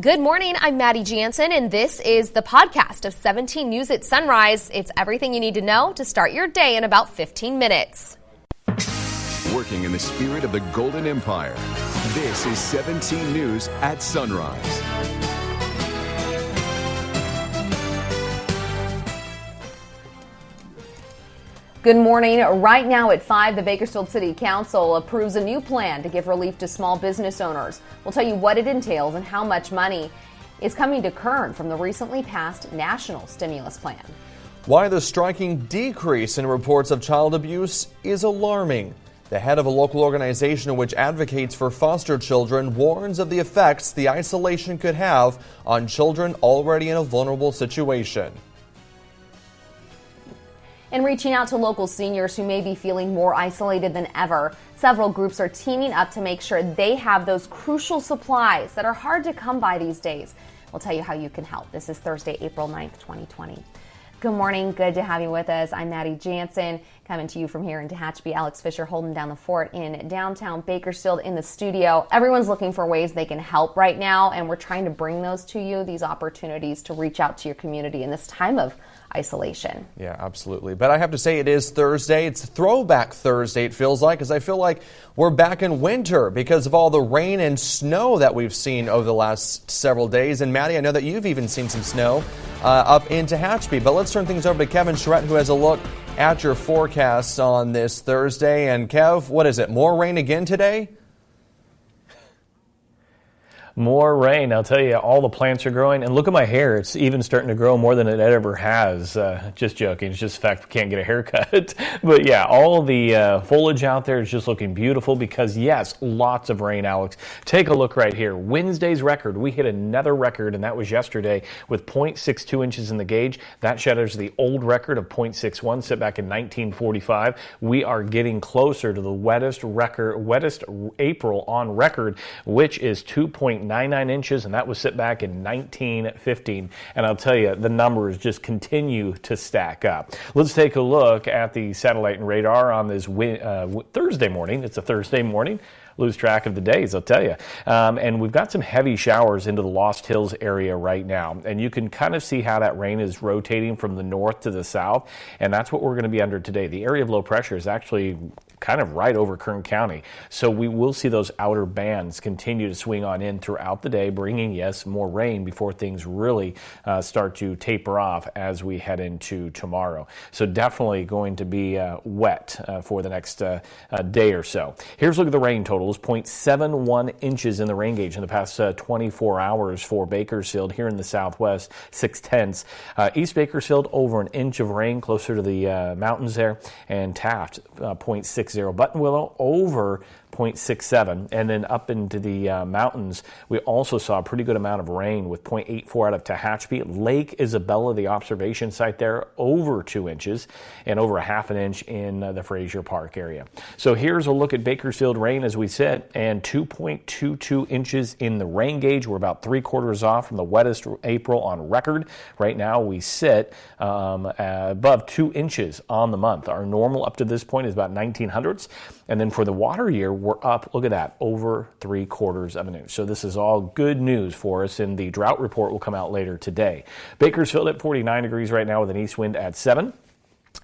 Good morning, I'm Maddie Jansen, and this is the podcast of 17 News at Sunrise. It's everything you need to know to start your day in about 15 minutes. Working in the spirit of the Golden Empire, this is 17 News at Sunrise. Good morning. Right now at 5, the Bakersfield City Council approves a new plan to give relief to small business owners. We'll tell you what it entails and how much money is coming to Kern from the recently passed national stimulus plan. Why the striking decrease in reports of child abuse is alarming. The head of a local organization which advocates for foster children warns of the effects the isolation could have on children already in a vulnerable situation. And reaching out to local seniors who may be feeling more isolated than ever, several groups are teaming up to make sure they have those crucial supplies that are hard to come by these days. We'll tell you how you can help. This is Thursday, April 9th, 2020. Good morning. Good to have you with us. I'm Maddie Jansen, coming to you from here in Tehachapi. Alex Fisher holding down the fort in downtown Bakersfield in the studio. Everyone's looking for ways they can help right now, and we're trying to bring those to you, these opportunities to reach out to your community in this time of isolation. Yeah, absolutely. But I have to say it is Thursday. It's Throwback Thursday, it feels like, because I feel like we're back in winter because of all the rain and snow that we've seen over the last several days. And Maddie, I know that you've even seen some snow up in Tehachapi. But let's turn things over to Kevin Charette, who has a look at your forecasts on this Thursday. And Kev, what is it? More rain again today? More rain. I'll tell you, all the plants are growing. And look at my hair. It's even starting to grow more than it ever has. Just joking. It's just the fact we can't get a haircut. But yeah, all the foliage out there is just looking beautiful because, yes, lots of rain, Alex. Take a look right here. Wednesday's record. We hit another record, and that was yesterday with 0.62 inches in the gauge. That shatters the old record of 0.61 set back in 1945. We are getting closer to the wettest April on record, which is 2.99 inches, and that was set back in 1915. And I'll tell you, the numbers just continue to stack up. Let's take a look at the satellite and radar on this Thursday morning. It's a Thursday morning. Lose track of the days, I'll tell you. And we've got some heavy showers into the Lost Hills area right now. And you can kind of see how that rain is rotating from the north to the south. And that's what we're going to be under today. The area of low pressure is actually kind of right over Kern County. So we will see those outer bands continue to swing on in throughout the day, bringing, yes, more rain before things really start to taper off as we head into tomorrow. So definitely going to be wet for the next day or so. Here's a look at the rain totals. 0.71 inches in the rain gauge in the past 24 hours for Bakersfield. Here in the southwest, 0.6. East Bakersfield, over an inch of rain closer to the mountains there. And Taft, 0.60. Buttonwillow, over 0.67, and then up into the mountains, we also saw a pretty good amount of rain with 0.84 out of Tehachapi. Lake Isabella, the observation site there, over 2 inches, and over a half an inch in the Frazier Park area. So here's a look at Bakersfield rain as we sit, and 2.22 inches in the rain gauge. We're about 3/4 off from the wettest April on record. Right now we sit above 2 inches on the month. Our normal up to this point is about 1900ths, and then for the water year, we're up, look at that, over 3/4 of an inch. So this is all good news for us, and the drought report will come out later today. Bakersfield at 49 degrees right now with an east wind at 7.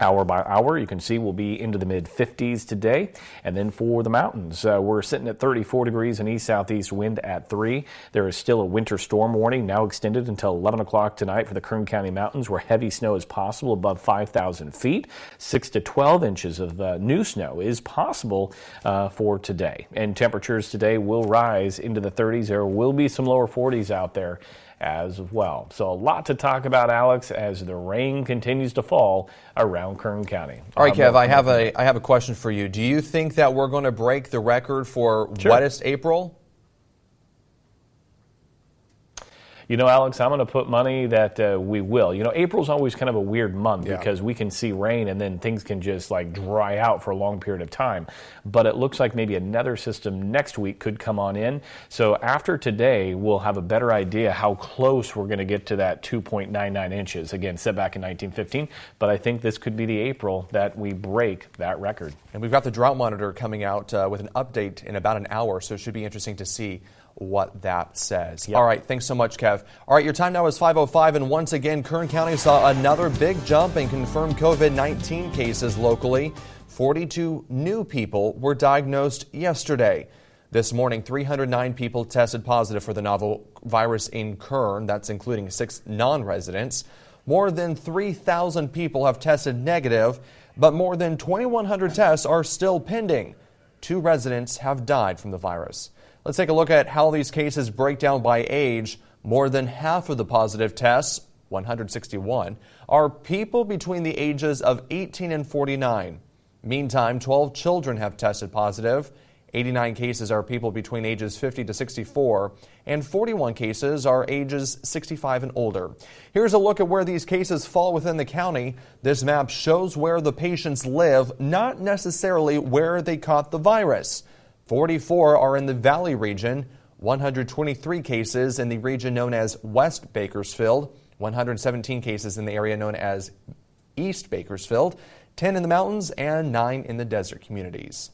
Hour by hour, you can see we'll be into the mid-50s today. And then for the mountains, we're sitting at 34 degrees and east-southeast wind at 3. There is still a winter storm warning, now extended until 11 o'clock tonight for the Kern County mountains, where heavy snow is possible above 5,000 feet. 6 to 12 inches of new snow is possible for today. And temperatures today will rise into the 30s. There will be some lower 40s out there as well. So a lot to talk about, Alex, as the rain continues to fall around Kern County. All right, Kev, I have a question for you. Do you think that we're going to break the record for wettest April? You know, Alex, I'm going to put money that we will. You know, April's always kind of a weird month because we can see rain and then things can just like dry out for a long period of time. But it looks like maybe another system next week could come on in. So after today, we'll have a better idea how close we're going to get to that 2.99 inches. Again, set back in 1915. But I think this could be the April that we break that record. And we've got the drought monitor coming out with an update in about an hour, so it should be interesting to see what that says. Yep. All right, thanks so much, Kev. All right, your time now is 5:05, and once again, Kern County saw another big jump in confirmed COVID-19 cases locally. 42 new people were diagnosed yesterday. This morning, 309 people tested positive for the novel virus in Kern. That's including 6 non-residents. More than 3,000 people have tested negative, but more than 2,100 tests are still pending. 2 residents have died from the virus. Let's take a look at how these cases break down by age. More than half of the positive tests, 161, are people between the ages of 18 and 49. Meantime, 12 children have tested positive. 89 cases are people between ages 50 to 64, and 41 cases are ages 65 and older. Here's a look at where these cases fall within the county. This map shows where the patients live, not necessarily where they caught the virus. 44 are in the Valley region, 123 cases in the region known as West Bakersfield, 117 cases in the area known as East Bakersfield, 10 in the mountains, and 9 in the desert communities.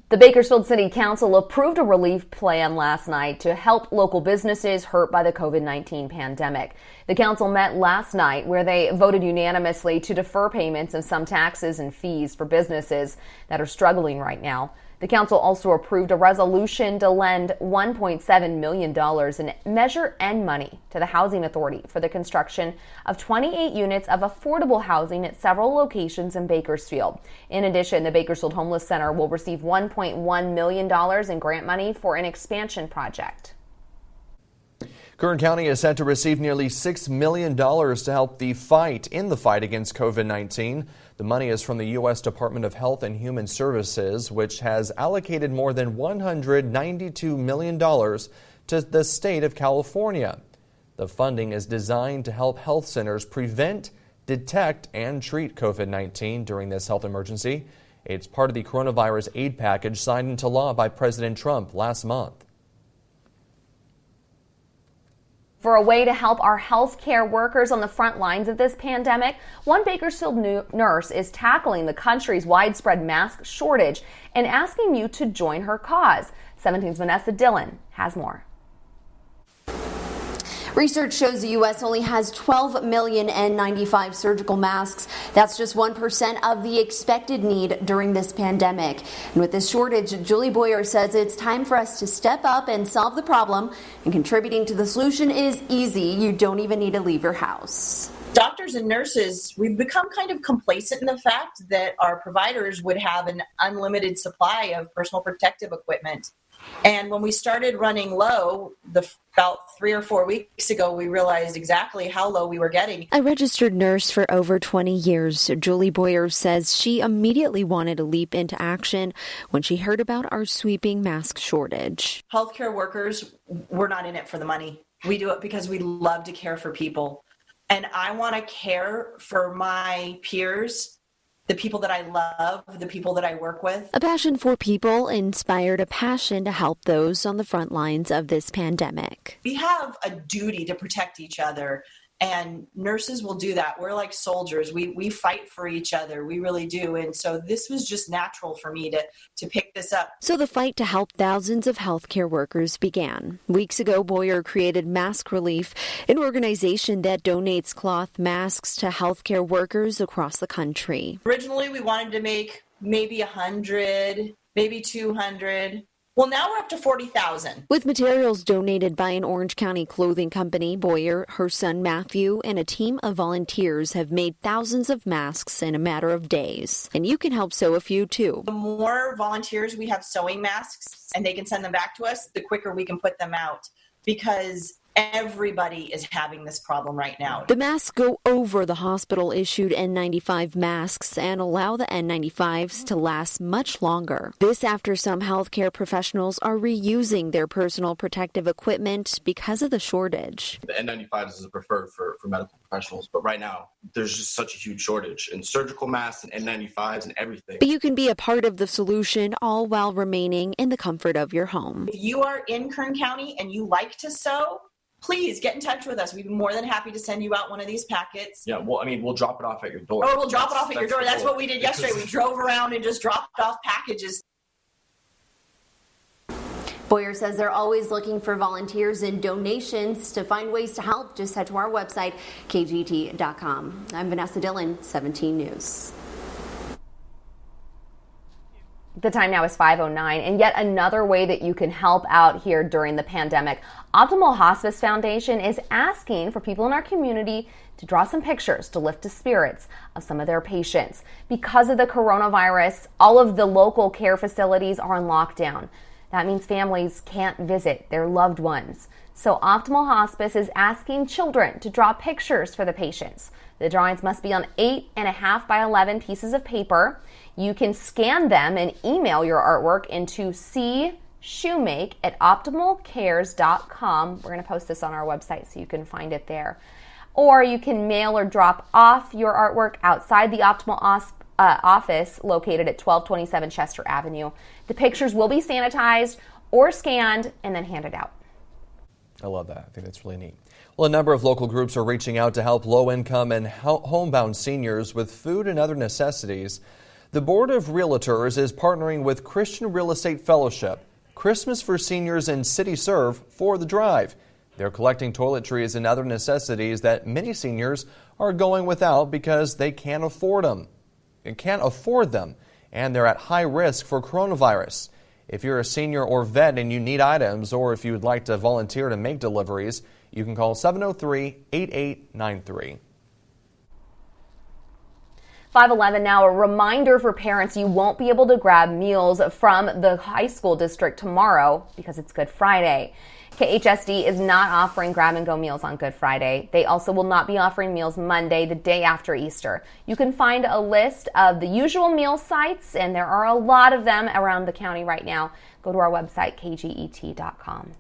The Bakersfield City Council approved a relief plan last night to help local businesses hurt by the COVID-19 pandemic. The council met last night where they voted unanimously to defer payments of some taxes and fees for businesses that are struggling right now. The council also approved a resolution to lend $1.7 million in Measure N money to the Housing Authority for the construction of 28 units of affordable housing at several locations in Bakersfield. In addition, the Bakersfield Homeless Center will receive $1.1 million in grant money for an expansion project. Kern County is set to receive nearly $6 million to help the fight against COVID-19. The money is from the U.S. Department of Health and Human Services, which has allocated more than $192 million to the state of California. The funding is designed to help health centers prevent, detect, and treat COVID-19 during this health emergency. It's part of the coronavirus aid package signed into law by President Trump last month. For a way to help our healthcare workers on the front lines of this pandemic, one Bakersfield nurse is tackling the country's widespread mask shortage and asking you to join her cause. 17's Vanessa Dillon has more. Research shows the U.S. only has 12 million N95 surgical masks. That's just 1% of the expected need during this pandemic. And with this shortage, Julie Boyer says it's time for us to step up and solve the problem. And contributing to the solution is easy. You don't even need to leave your house. Doctors and nurses, we've become kind of complacent in the fact that our providers would have an unlimited supply of personal protective equipment. And when we started running low, about 3 or 4 weeks ago, we realized exactly how low we were getting. A registered nurse for over 20 years, Julie Boyer says she immediately wanted to leap into action when she heard about our sweeping mask shortage. Healthcare workers, we're not in it for the money. We do it because we love to care for people. And I want to care for my peers, the people that I love, the people that I work with. A passion for people inspired a passion to help those on the front lines of this pandemic. We have a duty to protect each other, and nurses will do that. We're like soldiers. We fight for each other. We really do. And so this was just natural for me to pick this up. So the fight to help thousands of healthcare workers began. Weeks ago, Boyer created Mask Relief, an organization that donates cloth masks to healthcare workers across the country. Originally, we wanted to make maybe 100, maybe 200. Well, now we're up to 40,000. With materials donated by an Orange County clothing company, Boyer, her son Matthew, and a team of volunteers have made thousands of masks in a matter of days. And you can help sew a few too. The more volunteers we have sewing masks and they can send them back to us, the quicker we can put them out, because everybody is having this problem right now. The masks go over the hospital-issued N95 masks and allow the N95s to last much longer. This after some healthcare professionals are reusing their personal protective equipment because of the shortage. The N95s is preferred for medical professionals, but right now there's just such a huge shortage in surgical masks and N95s and everything. But you can be a part of the solution, all while remaining in the comfort of your home. If you are in Kern County and you like to sew, please get in touch with us. We'd be more than happy to send you out one of these packets. Yeah, well, I mean, we'll drop it off at your door. Or we'll drop it off at your door. That's what we did yesterday. We drove around and just dropped off packages. Boyer says they're always looking for volunteers and donations. To find ways to help, just head to our website, kgt.com. I'm Vanessa Dillon, 17 News. The time now is 5:09, and yet another way that you can help out here during the pandemic. Optimal Hospice Foundation is asking for people in our community to draw some pictures to lift the spirits of some of their patients. Because of the coronavirus, all of the local care facilities are on lockdown. That means families can't visit their loved ones. So Optimal Hospice is asking children to draw pictures for the patients. The drawings must be on 8.5 by 11 pieces of paper. You can scan them and email your artwork into cshoemake@optimalcares.com. We're going to post this on our website so you can find it there. Or you can mail or drop off your artwork outside the Optimal office located at 1227 Chester Avenue. The pictures will be sanitized or scanned and then handed out. I love that. I think that's really neat. Well, a number of local groups are reaching out to help low-income and homebound seniors with food and other necessities. The Board of Realtors is partnering with Christian Real Estate Fellowship, Christmas for Seniors and City Serve for the drive. They're collecting toiletries and other necessities that many seniors are going without because they can't afford them. And they're at high risk for coronavirus. If you're a senior or vet and you need items, or if you would like to volunteer to make deliveries, you can call 703-8893. 5:11 now. A reminder for parents, you won't be able to grab meals from the high school district tomorrow because it's Good Friday. KHSD is not offering grab-and-go meals on Good Friday. They also will not be offering meals Monday, the day after Easter. You can find a list of the usual meal sites, and there are a lot of them around the county right now. Go to our website, kget.com.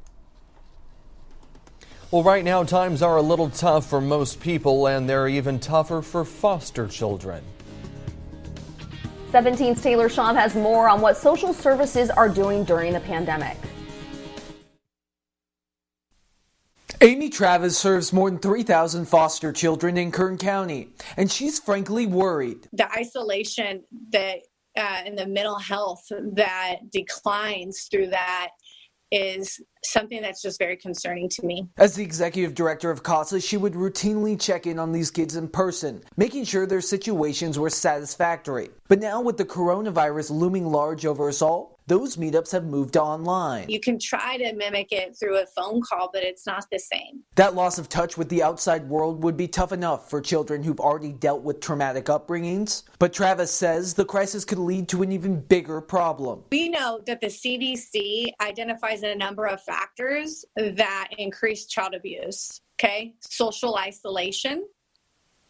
Well, right now, times are a little tough for most people, and they're even tougher for foster children. 17's Taylor Schaub has more on what social services are doing during the pandemic. Amy Travis serves more than 3,000 foster children in Kern County, and she's frankly worried. The isolation that and the mental health that declines through that is something that's just very concerning to me. As the executive director of CASA, she would routinely check in on these kids in person, making sure their situations were satisfactory. But now with the coronavirus looming large over us all, those meetups have moved online. You can try to mimic it through a phone call, but it's not the same. That loss of touch with the outside world would be tough enough for children who've already dealt with traumatic upbringings. But Travis says the crisis could lead to an even bigger problem. We know that the CDC identifies a number of factors that increase child abuse. Okay, social isolation,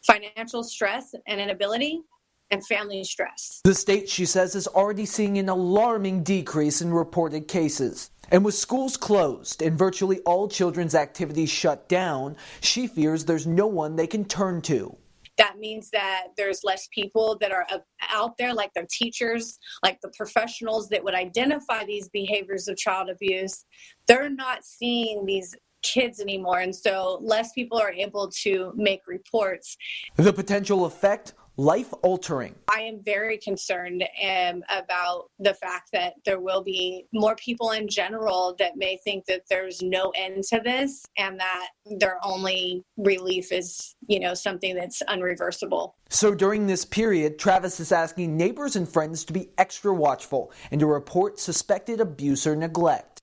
financial stress and inability, and family stress. The state, she says, is already seeing an alarming decrease in reported cases. And with schools closed and virtually all children's activities shut down, she fears there's no one they can turn to. That means that there's less people that are out there, like the teachers, like the professionals that would identify these behaviors of child abuse. They're not seeing these kids anymore, and so less people are able to make reports. The potential effect? Life-altering. I am very concerned about the fact that there will be more people in general that may think that there's no end to this and that their only relief is, something that's unreversible. So during this period, Travis is asking neighbors and friends to be extra watchful and to report suspected abuse or neglect.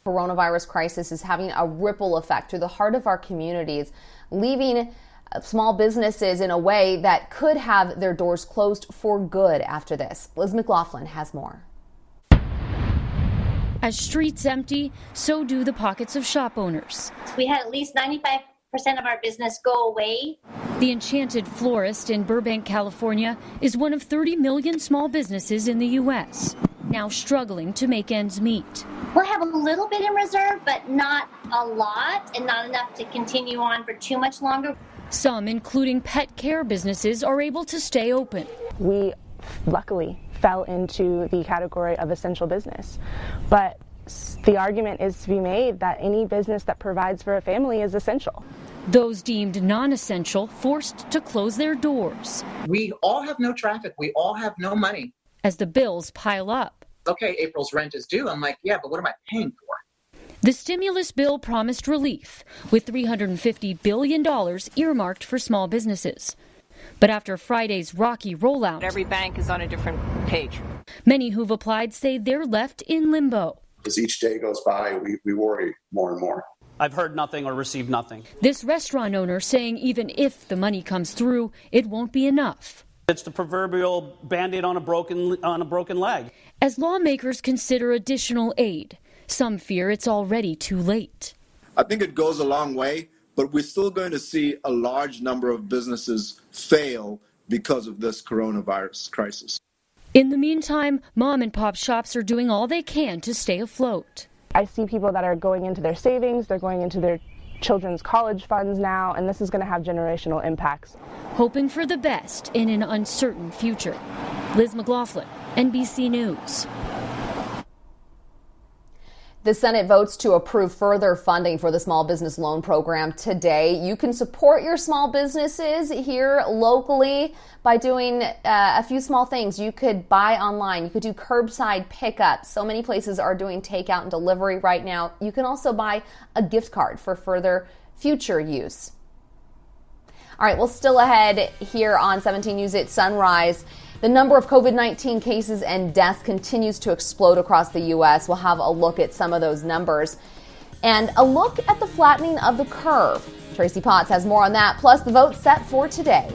Coronavirus crisis is having a ripple effect through the heart of our communities, leaving small businesses in a way that could have their doors closed for good after this. Liz McLaughlin has more. As streets empty, so do the pockets of shop owners. We had at least 95% of our business go away. The Enchanted Florist in Burbank, California, is one of 30 million small businesses in the U.S., now struggling to make ends meet. We'll have a little bit in reserve, but not a lot, and not enough to continue on for too much longer. Some, including pet care businesses, are able to stay open. We luckily fell into the category of essential business, but the argument is to be made that any business that provides for a family is essential. Those deemed non-essential forced to close their doors. We all have no traffic. We all have no money. As the bills pile up. okay, April's rent is due. I'm like, yeah, but what am I paying for? The stimulus bill promised relief, with $350 billion earmarked for small businesses. But after Friday's rocky rollout, every bank is on a different page. Many who've applied say they're left in limbo. As each day goes by, we worry more and more. I've heard nothing or received nothing. This restaurant owner saying even if the money comes through, it won't be enough. It's the proverbial Band-Aid on a broken leg. As lawmakers consider additional aid, some fear it's already too late. I think it goes a long way, but we're still going to see a large number of businesses fail because of this coronavirus crisis. In the meantime, mom and pop shops are doing all they can to stay afloat. I see people that are going into their savings, they're going into their children's college funds now, and this is going to have generational impacts. Hoping for the best in an uncertain future. Liz McLaughlin, NBC News. The Senate votes to approve further funding for the small business loan program today. You can support your small businesses here locally by doing a few small things. You could buy online. You could do curbside pickup. So many places are doing takeout and delivery right now. You can also buy a gift card for further future use. All right, well, still ahead here on 17 News at Sunrise. The number of COVID-19 cases and deaths continues to explode across the U.S. We'll have a look at some of those numbers and a look at the flattening of the curve. Tracy Potts has more on that, plus the vote set for today.